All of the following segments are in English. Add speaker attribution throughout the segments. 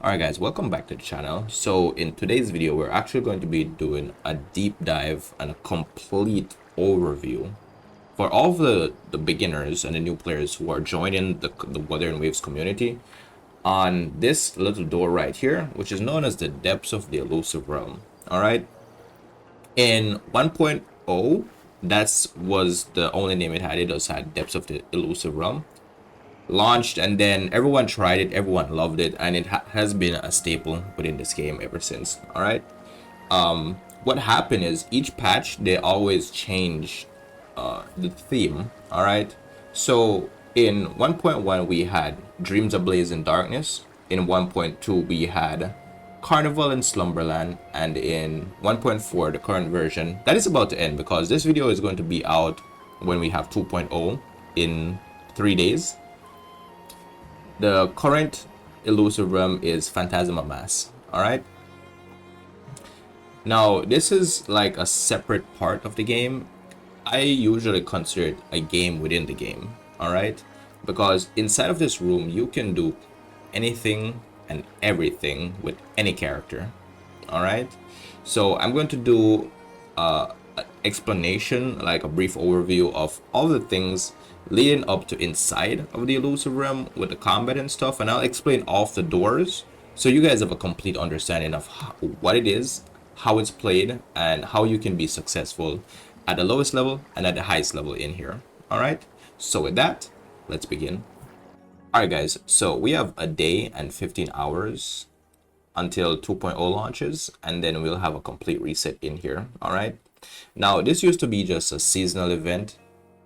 Speaker 1: Alright guys, welcome back to the channel. So in today's video, we're actually going to be doing a deep dive and a complete overview for all of the beginners and the new players who are joining the Wuthering Waves community on this little door right here, which is known as the depths of the Illusive realm. Alright, in 1.0, that was the only name it had. It just had depths of the Illusive realm. Launched, and then everyone tried it, everyone loved it, and it has been a staple within this game ever since. All right, what happened is each patch they always change the theme. All right, so in 1.1 we had Dreams Ablaze in Darkness. In 1.2 we had Carnival in Slumberland, and in 1.4, the current version that is about to end, because this video is going to be out when we have 2.0 in 3 days. The current Illusive realm is Phantasma Mass. Alright, now this is like a separate part of the game. I usually consider it a game within the game. Alright, because inside of this room you can do anything and everything with any character. Alright, so I'm going to do an explanation, like a brief overview of all the things leading up to inside of the Illusive realm with the combat and stuff, and I'll explain all of the doors so you guys have a complete understanding of what it is, how it's played, and how you can be successful at the lowest level and at the highest level in here. Alright, so with that, let's begin. Alright guys, so we have a day and 15 hours until 2.0 launches, and then we'll have a complete reset in here. Alright, now this used to be just a seasonal event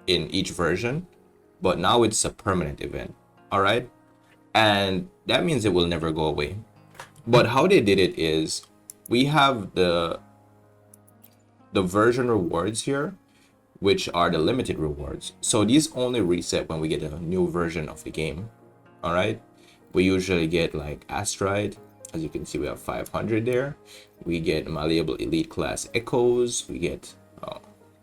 Speaker 1: in each version, but now it's a permanent event. All right, and that means it will never go away. But how they did it is we have the version rewards here, which are the limited rewards. So these only reset when we get a new version of the game. All right, we usually get like asteroid. As you can see, we have 500 there. We get malleable elite class echoes. We get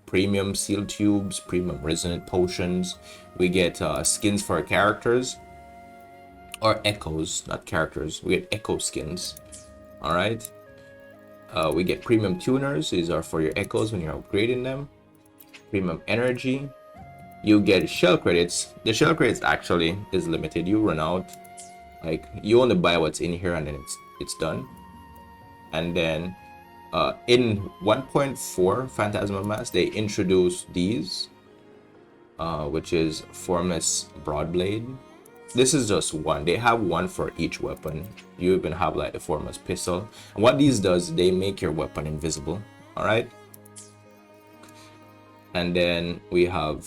Speaker 1: premium seal tubes, premium resonant potions. We get skins for our characters, or echoes, not characters. We get echo skins. All right, we get premium tuners. These are for your echoes when you're upgrading them. Premium energy. You get shell credits. The shell credits actually is limited. You run out, like you only buy what's in here and then it's done. And then in 1.4 Phantasma Mass, they introduced these, which is Formless Broadblade. This is just one. They have one for each weapon. You even have like the Formless Pistol. And what these does, they make your weapon invisible. All right. And then we have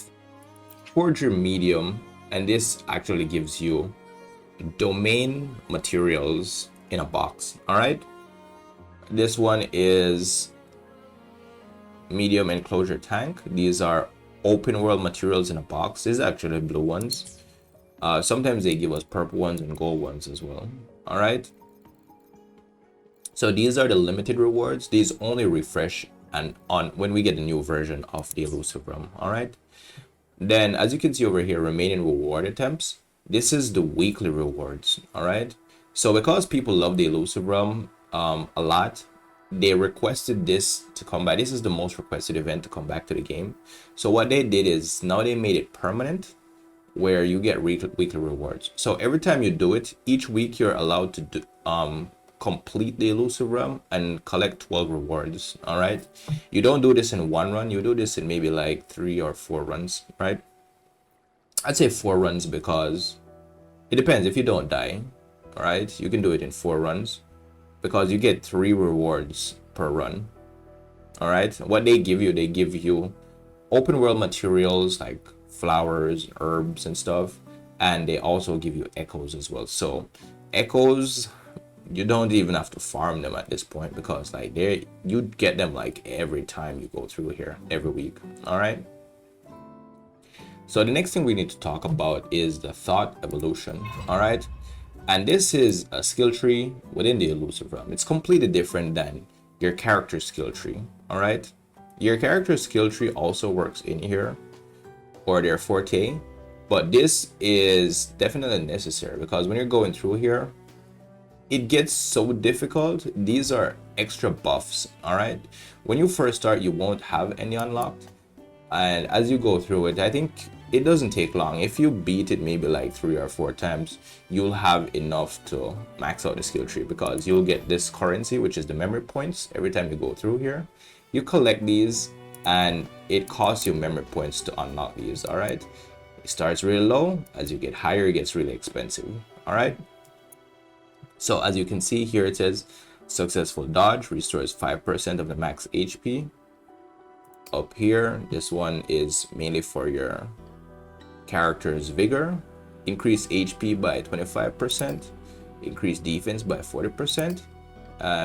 Speaker 1: Forger Medium, and this actually gives you domain materials in a box. All right. This one is medium enclosure tank. These are open world materials in a box. These are actually blue ones. Sometimes they give us purple ones and gold ones as well. All right, so these are the limited rewards. These only refresh and on when we get a new version of the Illusive realm. All right, then as you can see over here, remaining reward attempts. This is the weekly rewards. All right, so because people love the Illusive realm a lot, they requested this to come back. This is the most requested event to come back to the game. So what they did is now they made it permanent, where you get weekly rewards. So every time you do it, each week you're allowed to do, complete the Illusive realm and collect 12 rewards. All right, you don't do this in one run. You do this in maybe like 3 or 4 runs, right? I'd say 4 runs because it depends. If you don't die, all right, you can do it in 4 runs, because you get 3 rewards per run. All right, what they give you open world materials like flowers, herbs and stuff, and they also give you echoes as well. So echoes, you don't even have to farm them at this point, because like you get them like every time you go through here, every week. All right, so the next thing we need to talk about is the thought evolution. All right, and this is a skill tree within the Illusive realm. It's completely different than your character skill tree. All right, your character skill tree also works in here, or their forte, but this is definitely necessary, because when you're going through here, it gets so difficult. These are extra buffs, all right? When you first start, you won't have any unlocked. And as you go through it, I think it doesn't take long. If you beat it maybe like 3 or 4 times, you'll have enough to max out the skill tree, because you'll get this currency, which is the memory points, every time you go through here. You collect these and it costs you memory points to unlock these, all right? It starts really low. As you get higher, it gets really expensive, all right? So as you can see here, it says successful dodge restores 5% of the max HP. Up here, this one is mainly for your character's vigor. Increase HP by 25%, increase defense by 40%,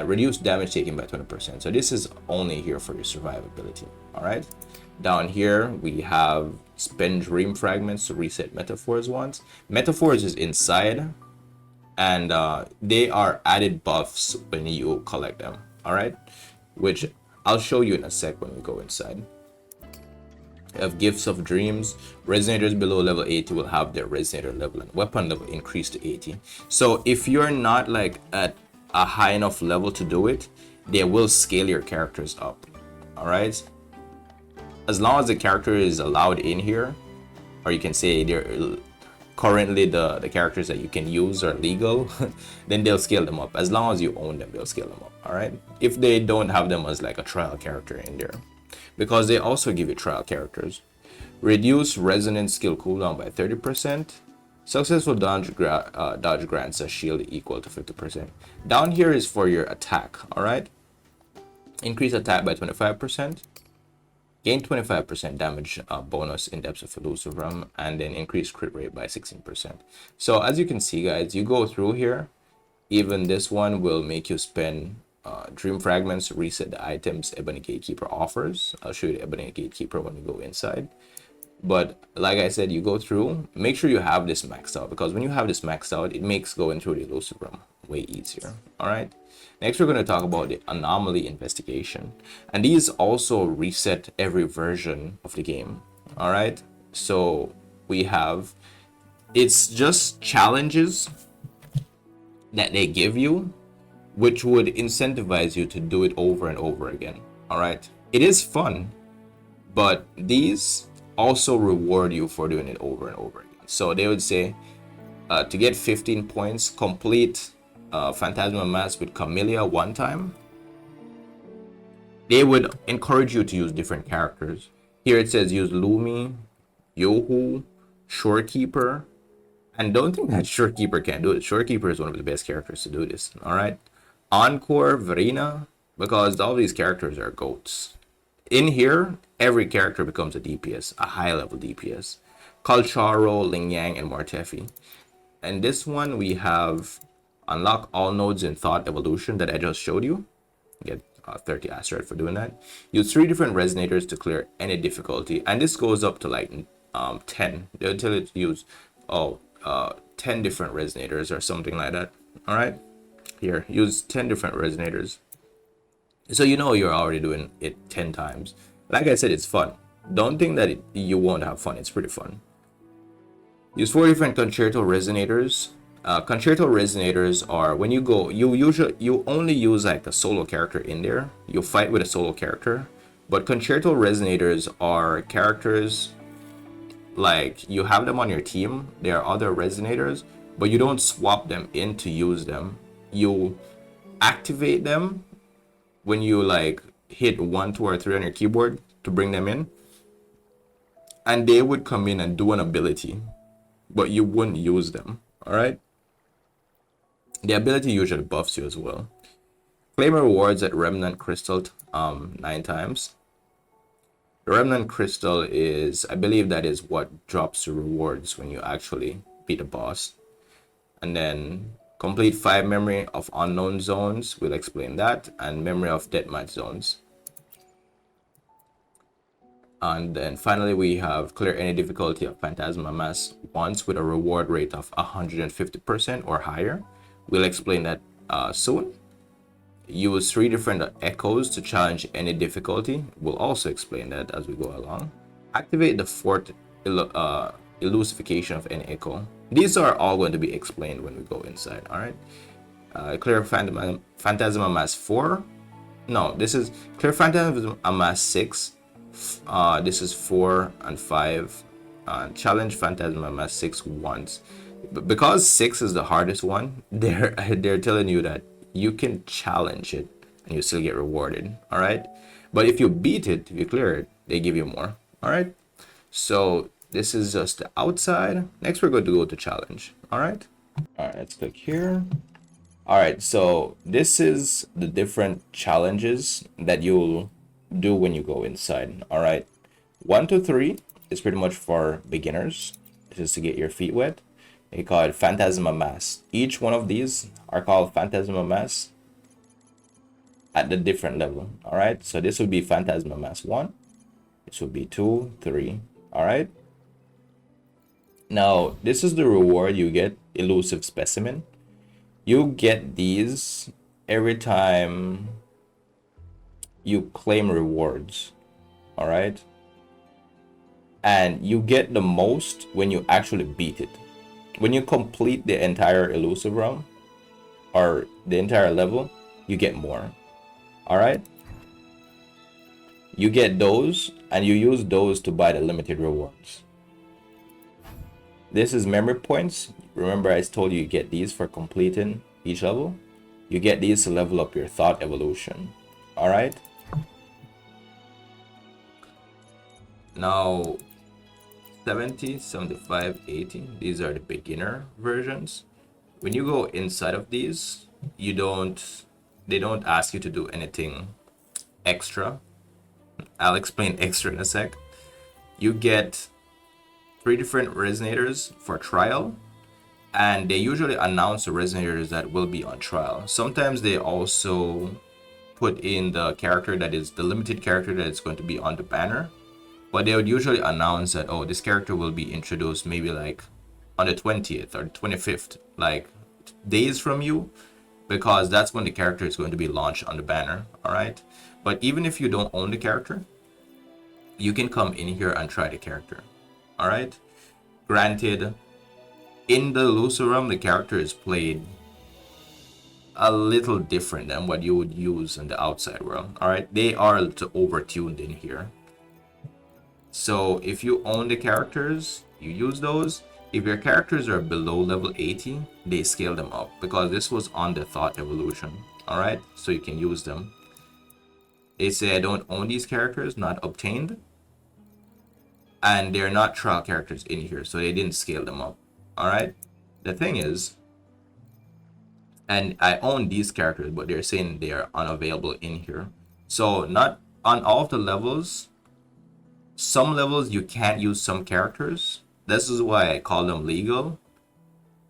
Speaker 1: reduce damage taken by 20%. So this is only here for your survivability, all right? Down here, we have spend dream fragments to reset metaphors once. Metaphors is inside, and they are added buffs when you collect them, all right? Which I'll show you in a sec when we go inside. We have gifts of dreams. Resonators below level 80 will have their resonator level and weapon level increased to 80. So if you're not like at a high enough level to do it, they will scale your characters up, all right? As long as the character is allowed in here, or you can say they're currently the characters that you can use are legal, then they'll scale them up. As long as you own them, they'll scale them up, all right? If they don't have them as like a trial character in there, because they also give you trial characters. Reduce resonance skill cooldown by 30%. Successful dodge grants a shield equal to 50%. Down here is for your attack, all right? Increase attack by 25%. Gain 25% damage bonus in depths of Illusive Realm, and then increase crit rate by 16%. So as you can see, guys, you go through here, even this one will make you spend dream fragments to reset the items Ebony Gatekeeper offers. I'll show you the Ebony Gatekeeper when we go inside. But like I said, you go through, make sure you have this maxed out, because when you have this maxed out, it makes going through the Illusive Realm way easier, all right? Next, we're going to talk about the Anomaly investigation, and these also reset every version of the game, all right? So we have, it's just challenges that they give you, which would incentivize you to do it over and over again, all right? It is fun, but these also reward you for doing it over and over again. So they would say, to get 15 points, complete Phantasma Mask with Camellia one time. They would encourage you to use different characters. Here it says use Lumi, Yohu, Shorekeeper, and don't think that Shorekeeper can't do it. Shorekeeper is one of the best characters to do this, all right? Encore, Verena, because all these characters are goats. In here, every character becomes a DPS, a high level DPS. Kalcharo, Lingyang, and Mortefi. And this one we have unlock all nodes in Thought Evolution that I just showed you. Get 30 asteroid for doing that. Use 3 different resonators to clear any difficulty, and this goes up to like 10. They'll tell you to use 10 different resonators or something like that. All right, here use 10 different resonators. So you know you're already doing it 10 times. Like I said, it's fun. Don't think that you won't have fun. It's pretty fun. Use 4 different concerto resonators. Concerto resonators are when you go, you only use like a solo character in there. You fight with a solo character, but concerto resonators are characters like you have them on your team. There are other resonators, but you don't swap them in to use them. You activate them when you like hit 1, 2, or 3 on your keyboard to bring them in, and they would come in and do an ability, but you wouldn't use them. All right. The ability usually buffs you as well. Claim rewards at Remnant Crystal 9 times. The Remnant Crystal is, I believe that is what drops the rewards when you actually beat a boss. And then complete 5 memory of unknown zones, we'll explain that, and memory of deathmatch zones. And then finally we have clear any difficulty of Phantasma Mass once with a reward rate of 150% or higher. We'll explain that soon. Use 3 different echoes to challenge any difficulty. We'll also explain that as we go along. Activate the 4th illusification of any echo. These are all going to be explained when we go inside, all right? Clear Phantasma Mass 4. No, this is Clear Phantasma Mass 6. This is 4 and 5. Challenge Phantasma Mass 6 once. But because 6 is the hardest one, they're telling you that you can challenge it and you still get rewarded. Alright? But if you beat it, if you clear it, they give you more. Alright? So this is just the outside. Next we're going to go to challenge. Alright? Alright, let's click here. Alright, so this is the different challenges that you'll do when you go inside. Alright, 1 to 3 is pretty much for beginners. This is to get your feet wet. They call it Phantasma Mass. Each one of these are called Phantasma Mass at the different level. Alright, so this would be Phantasma Mass 1. This would be 2, 3. Alright. Now, this is the reward you get, Illusive Specimen. You get these every time you claim rewards. Alright. And you get the most when you actually beat it. When you complete the entire Illusive realm or the entire level, you get more. Alright. You get those and you use those to buy the limited rewards. This is memory points. Remember I told you get these for completing each level. You get these to level up your thought evolution. Alright. Now 70, 75, 80. These are the beginner versions. When you go inside of these, they don't ask you to do anything extra. I'll explain extra in a sec. You get 3 different resonators for trial, and they usually announce the resonators that will be on trial. Sometimes they also put in the character that is the limited character that is going to be on the banner, but they would usually announce that, oh, this character will be introduced maybe like on the 20th or 25th, like days from you, because that's when the character is going to be launched on the banner. All right, but even if you don't own the character, you can come in here and try the character. All right. Granted, in the Illusive realm, the character is played a little different than what you would use in the outside world. All right, they are a little overtuned in here. So if you own the characters, you use those. If your characters are below level 80, they scale them up because this was on the thought evolution. All right, so you can use them. They say I don't own these characters, not obtained. And they're not trial characters in here, so they didn't scale them up. Alright? The thing is, and I own these characters, but they're saying they are unavailable in here. So not on all of the levels. Some levels you can't use some characters. This is why I call them legal.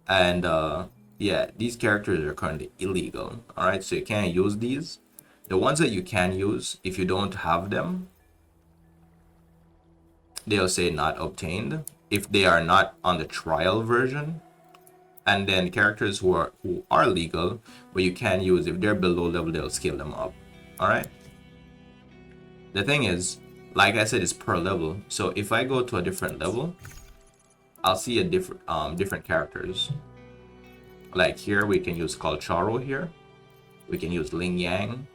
Speaker 1: And yeah, these characters are currently illegal. Alright, so you can't use these. The ones that you can use, if you don't have them, they'll say not obtained if they are not on the trial version. And then characters who are legal but you can use, if they're below level, they'll scale them up. All right, the thing is, like I said, it's per level. So if I go to a different level, I'll see a different characters. Like here we can use Kalcharo. Here we can use Ling Yang,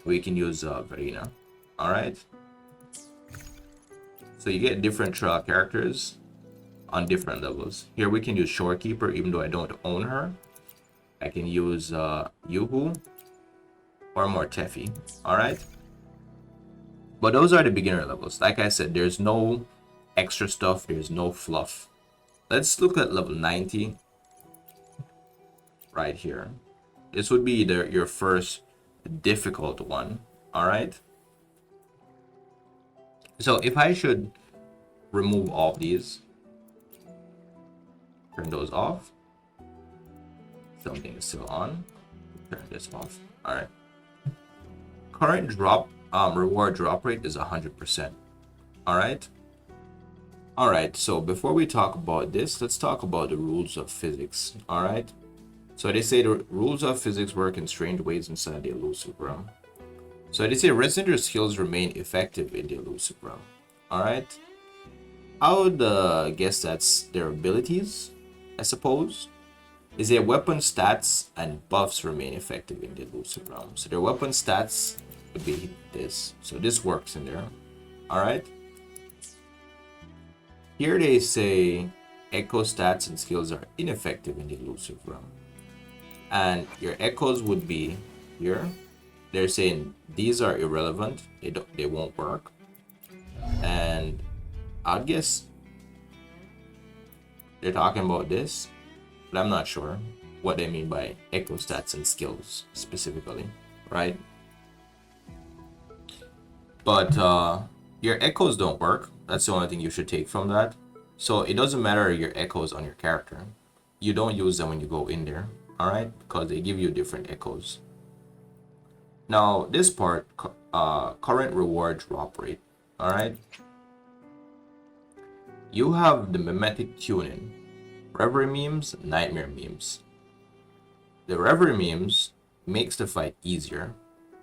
Speaker 1: we can use Verena. All right, so you get different trial characters on different levels. Here we can use Shorekeeper, even though I don't own her. I can use Yuhu or Mortefi. All right, but those are the beginner levels. Like I said, there's no extra stuff, there's no fluff. Let's look at level 90 right here. This would be your first difficult one. All right, so if I should remove all of these, turn those off, something is still on, turn this off. All right, current drop reward drop rate is 100%. All right. All right, so before we talk about this, let's talk about the rules of physics. All right, so they say the rules of physics work in strange ways inside the Illusive realm. So they say resident skills remain effective in the Illusive realm. All right, I would guess that's their abilities, I suppose. is their weapon stats and buffs remain effective in the Illusive realm. So their weapon stats would be this. So this works in there. Alright. Here they say echo stats and skills are ineffective in the Illusive realm. And your echoes would be here. They're saying these are irrelevant. They won't work. And I guess they're talking about this, but I'm not sure what they mean by echo stats and skills specifically, right? But your echoes don't work. That's the only thing you should take from that. So it doesn't matter your echoes on your character. You don't use them when you go in there, all right? Because they give you different echoes. Now this part, current reward drop rate, all right? You have the Memetic tuning, Reverie memes, Nightmare memes. The Reverie memes makes the fight easier,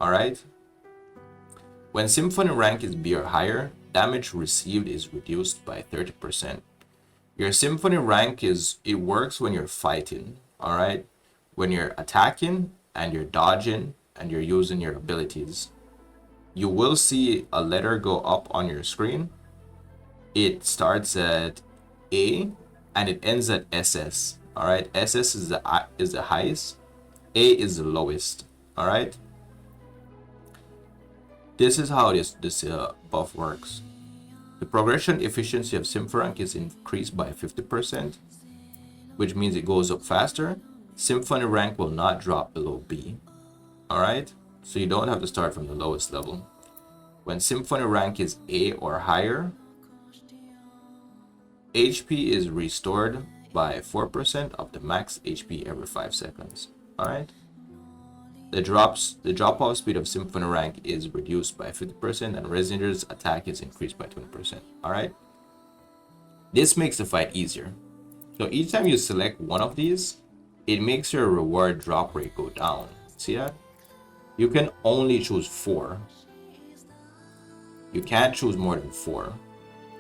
Speaker 1: alright? When Symphony rank is B or higher, damage received is reduced by 30%. Your Symphony rank it works when you're fighting, alright? When you're attacking and you're dodging and you're using your abilities. You will see a letter go up on your screen. It starts at A and it ends at SS. All right, SS is the highest, A is the lowest. All right. This is how this buff works. The progression efficiency of Symphony rank is increased by 50%, which means it goes up faster. Symphony rank will not drop below B. All right, so you don't have to start from the lowest level. When Symphony rank is A or higher, HP is restored by 4% of the max HP every 5 seconds. Alright. The drop-off speed of Symphony rank is reduced by 50% and Resonator's attack is increased by 20%. Alright. This makes the fight easier. So each time you select one of these, it makes your reward drop rate go down. See that? You can only choose 4. You can't choose more than 4.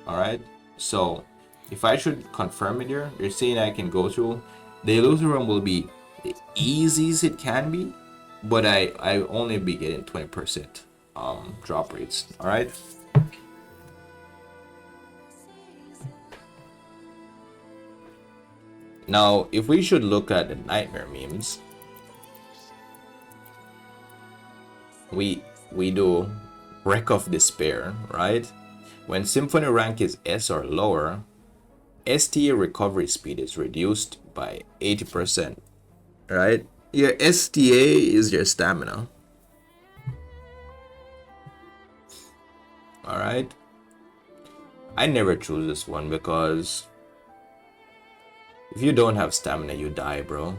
Speaker 1: Alright. So if I should confirm it here, they're saying I can go through. The Illusive realm will be the easiest it can be, but I only be getting 20% drop rates. All right. Now, if we should look at the Nightmare memes, we do Wreck of Despair, right? When Symphony rank is S or lower, STA recovery speed is reduced by 80%, right? Your STA is your stamina. All right. I never choose this one because if you don't have stamina, you die, bro.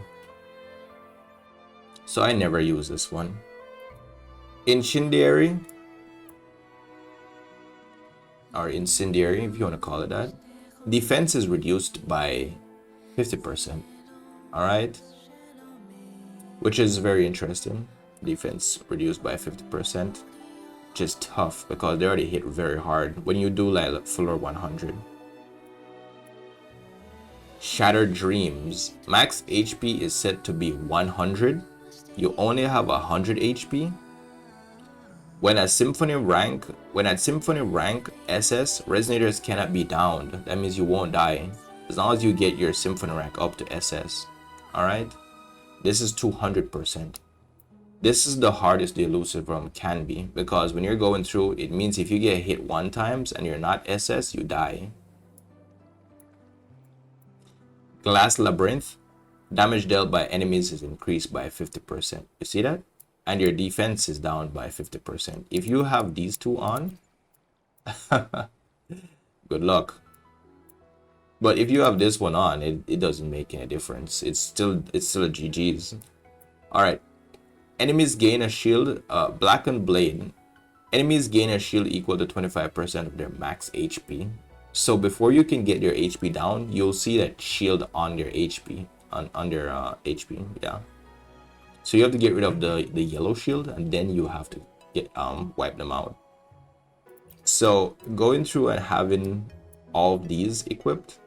Speaker 1: So I never use this one. Incendiary, or incendiary, if you want to call it that. Defense is reduced by 50%. All right, which is very interesting. Defense reduced by 50%, which is tough because they already hit very hard when you do like floor 100. Shattered Dreams, max HP is set to be 100. You only have 100 HP. When at Symphony rank SS, Resonators cannot be downed. That means you won't die as long as you get your Symphony rank up to SS. All right, this is 200%. This is the hardest the Illusive realm can be because when you're going through, it means if you get hit 1 time and you're not SS, you die. Glass Labyrinth, damage dealt by enemies is increased by 50%. You see that? And your defense is down by 50%. If you have these two on, good luck. But if you have this one on, it doesn't make any difference. It's still a GG's. All right. Enemies gain a shield, Blackened Blade. Enemies gain a shield equal to 25% of their max HP. So before you can get your HP down, you'll see that shield on their HP, on their HP, yeah. So you have to get rid of the yellow shield and then you have to get wipe them out. So going through and having all of these equipped,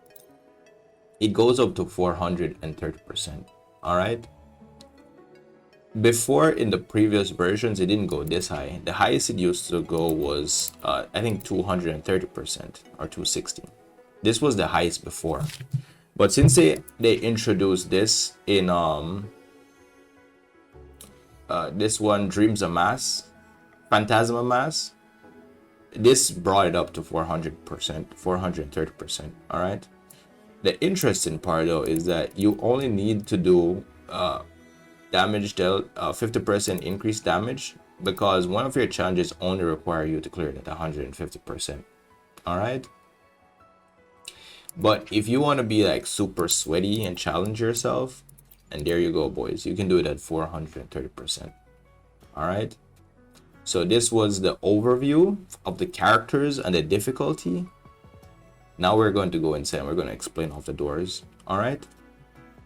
Speaker 1: it goes up to 430%. All right. Before, in the previous versions, it didn't go this high. The highest it used to go was I think 230% or 260. This was the highest before, but since they introduced this in this one, Dreams of Mass, Phantasma Mass, this brought it up to 400%, 430%. All right. The interesting part though is that you only need to do damage dealt 50% increased damage, because one of your challenges only require you to clear it at 150%. All right. But if you want to be like super sweaty and challenge yourself, and there you go, boys, you can do it at 430%. All right. So this was the overview of the characters and the difficulty. Now we're going to go inside and we're going to explain all the doors. All right.